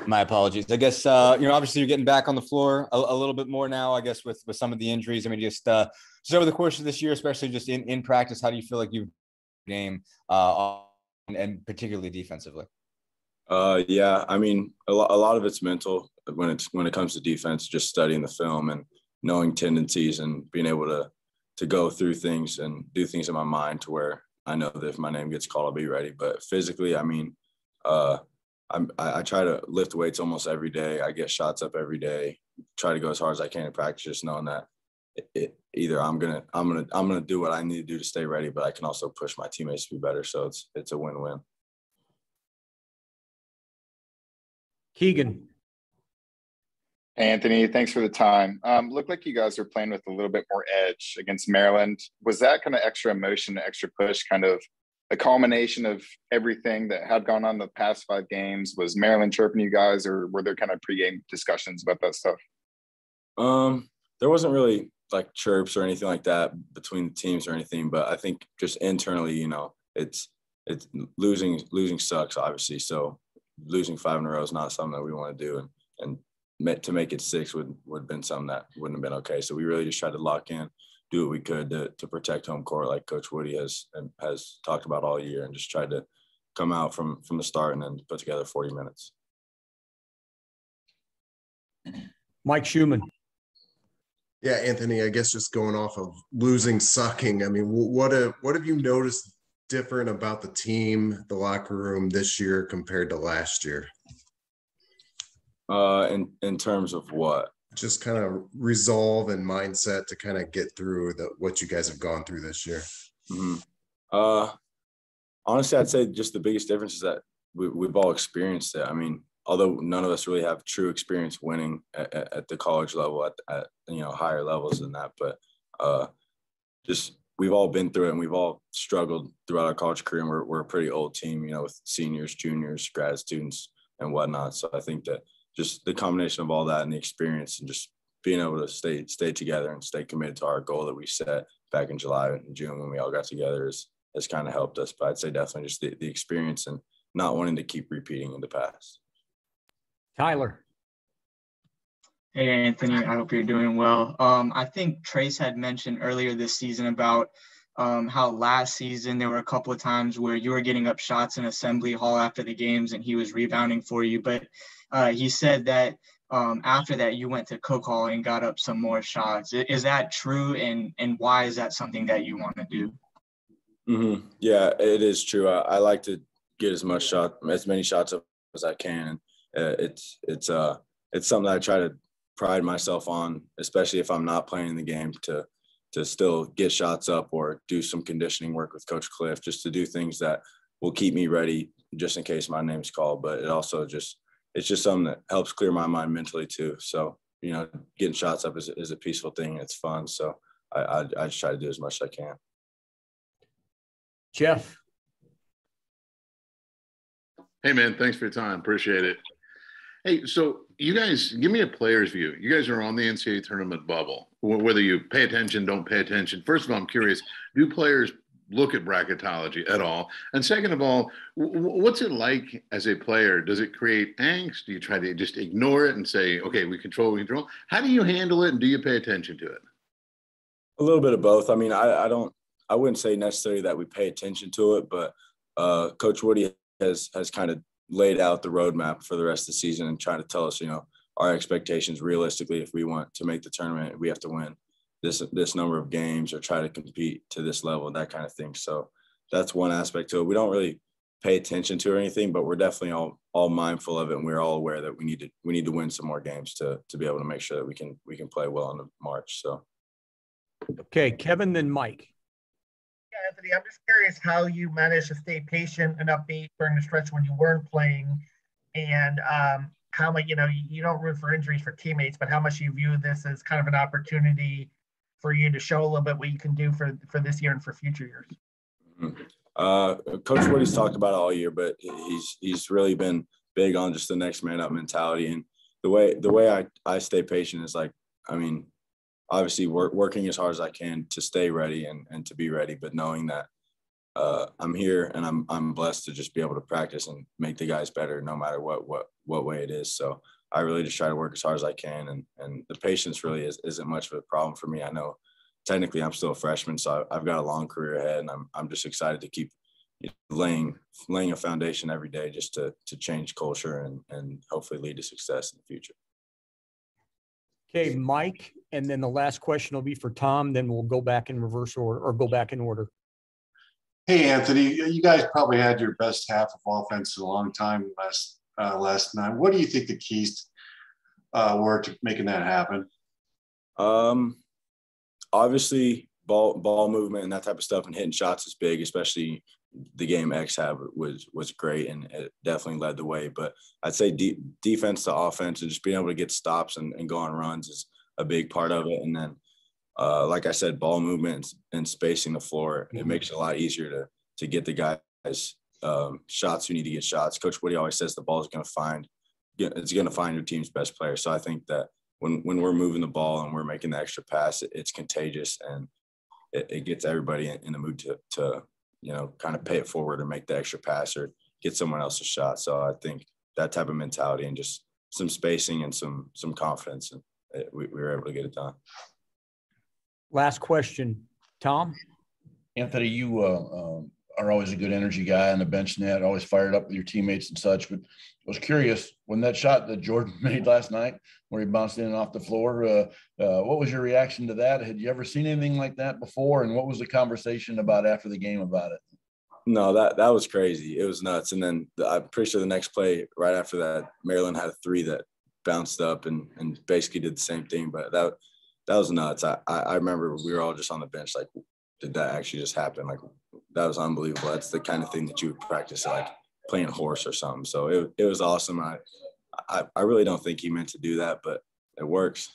My apologies. I guess, obviously you're getting back on the floor a little bit more now, I guess, with some of the injuries. I mean, just over the course of this year, especially just in practice, how do you feel like you've game and particularly defensively? Yeah, I mean, a lot of it's mental when it comes to defense, just studying the film and knowing tendencies and being able to go through things and do things in my mind to where I know that if my name gets called, I'll be ready. But physically, I mean, I try to lift weights almost every day. I get shots up every day. Try to go as hard as I can in practice, just knowing that either I'm gonna do what I need to do to stay ready, but I can also push my teammates to be better. So it's a win-win. Keegan. Hey, Anthony, thanks for the time. Looked like you guys are playing with a little bit more edge against Maryland. Was that kind of extra emotion, extra push, kind of a culmination of everything that had gone on the past 5 games? Was Maryland chirping you guys, or were there kind of pregame discussions about that stuff? There wasn't really like chirps or anything like that between the teams or anything, but I think just internally, it's losing sucks, obviously. So losing 5 in a row is not something that we want to do, and to make it 6 would have been something that wouldn't have been okay. So we really just tried to lock in, do what we could to protect home court, like Coach Woody has talked about all year, and just tried to come out from the start and then put together 40 minutes. Mike Schumann. Yeah, Anthony, I guess just going off of losing sucking, I mean, what have you noticed different about the team, the locker room this year compared to last year? In terms of what? Just kind of resolve and mindset to kind of get through what you guys have gone through this year. Mm-hmm. Honestly, I'd say just the biggest difference is that we've all experienced it. I mean, although none of us really have true experience winning at the college level, at higher levels than that, but just we've all been through it, and we've all struggled throughout our college career. And we're a pretty old team, with seniors, juniors, grad students, and whatnot. So I think that just the combination of all that and the experience and just being able to stay together and stay committed to our goal that we set back in July and June when we all got together has kind of helped us. But I'd say definitely just the experience and not wanting to keep repeating in the past. Tyler. Hey, Anthony, I hope you're doing well. I think Trace had mentioned earlier this season about how last season there were a couple of times where you were getting up shots in Assembly Hall after the games and he was rebounding for you. But he said that after that you went to Cook Hall and got up some more shots. Is that true? And why is that something that you want to do? Mm-hmm. Yeah, it is true. I like to get as many shots up as I can. And it's something that I try to pride myself on, especially if I'm not playing in the game, to still get shots up or do some conditioning work with Coach Cliff, just to do things that will keep me ready just in case my name's called. But it also it's just something that helps clear my mind mentally too. So, getting shots up is a peaceful thing. It's fun. So I just try to do as much as I can. Jeff. Hey, man, thanks for your time. Appreciate it. Hey, so you guys, give me a player's view. You guys are on the NCAA tournament bubble, whether you pay attention, don't pay attention. First of all, I'm curious, do players look at bracketology at all? And second of all, what's it like as a player? Does it create angst? Do you try to just ignore it and say, okay, we control? How do you handle it, and do you pay attention to it? A little bit of both. I mean, I wouldn't say necessarily that we pay attention to it, but Coach Woody has kind of laid out the roadmap for the rest of the season and trying to tell us, our expectations realistically. If we want to make the tournament, we have to win this number of games or try to compete to this level, that kind of thing. So that's one aspect to it. We don't really pay attention to or anything, but we're definitely all mindful of it, and we're all aware that we need to win some more games to be able to make sure that we can play well in March. So, okay, Kevin, then Mike. Yeah, Anthony, I'm just curious how you managed to stay patient and upbeat during the stretch when you weren't playing, and how much, you don't root for injuries for teammates, but how much you view this as kind of an opportunity for you to show a little bit what you can do for this year and for future years. Mm-hmm. Coach Woody's talked about it all year, but he's really been big on just the next man up mentality. And the way I stay patient is obviously working as hard as I can to stay ready and to be ready, but knowing that I'm here and I'm blessed to just be able to practice and make the guys better no matter what way it is. So I really just try to work as hard as I can, and the patience really isn't much of a problem for me. I know technically I'm still a freshman, so I've got a long career ahead, and I'm just excited to keep laying a foundation every day just to change culture and hopefully lead to success in the future. Okay, Mike, and then the last question will be for Tom. Then we'll go back in reverse order or go back in order. Hey, Anthony, you guys probably had your best half of offense in a long time last night. What do you think the keys were to making that happen? Obviously, ball movement and that type of stuff and hitting shots is big, especially the game X had was great, and it definitely led the way. But I'd say defense to offense and just being able to get stops and go on runs is a big part of it. And then, like I said, ball movement and spacing the floor, it makes it a lot easier to get the guys shots who need to get shots. Coach Woody always says the ball is going to find your team's best player. So I think that when we're moving the ball and we're making the extra pass, it's contagious, and it gets everybody in the mood to kind of pay it forward or make the extra pass or get someone else a shot. So I think that type of mentality and just some spacing and some confidence, and we were able to get it done. Last question, Tom. Anthony, you are always a good energy guy on the bench net, always fired up with your teammates and such. But I was curious, when that shot that Jordan made last night, where he bounced in and off the floor, what was your reaction to that? Had you ever seen anything like that before? And what was the conversation about after the game about it? No, that was crazy. It was nuts. And then I'm pretty sure the next play right after that, Maryland had a three that bounced up and basically did the same thing. But that was nuts. I remember we were all just on the bench like, did that actually just happen? Like, that was unbelievable. That's the kind of thing that you would practice like playing horse or something. So it was awesome. I really don't think he meant to do that, but it works.